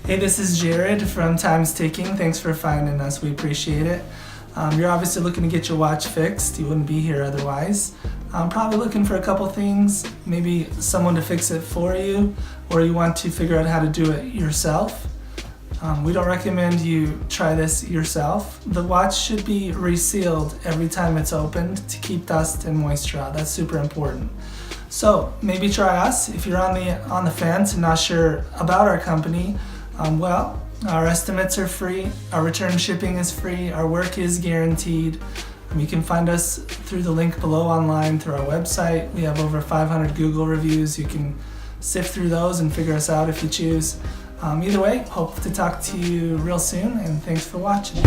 Hey, this is Jared from Time's Ticking. Thanks for finding us. We appreciate it. You're obviously looking to get your watch fixed. You wouldn't be here otherwise. Probably looking for a couple things, maybe someone to fix it for you, or you want to figure out how to do it yourself. We don't recommend you try this yourself. The watch should be resealed every time it's opened to keep dust and moisture out. That's super important. So maybe try us. If you're on the fence and not sure about our company, our estimates are free, our return shipping is free, our work is guaranteed. You can find us through the link below online through our website. We have over 500 Google reviews. You can sift through those and figure us out if you choose. Either way, hope to talk to you real soon, and thanks for watching.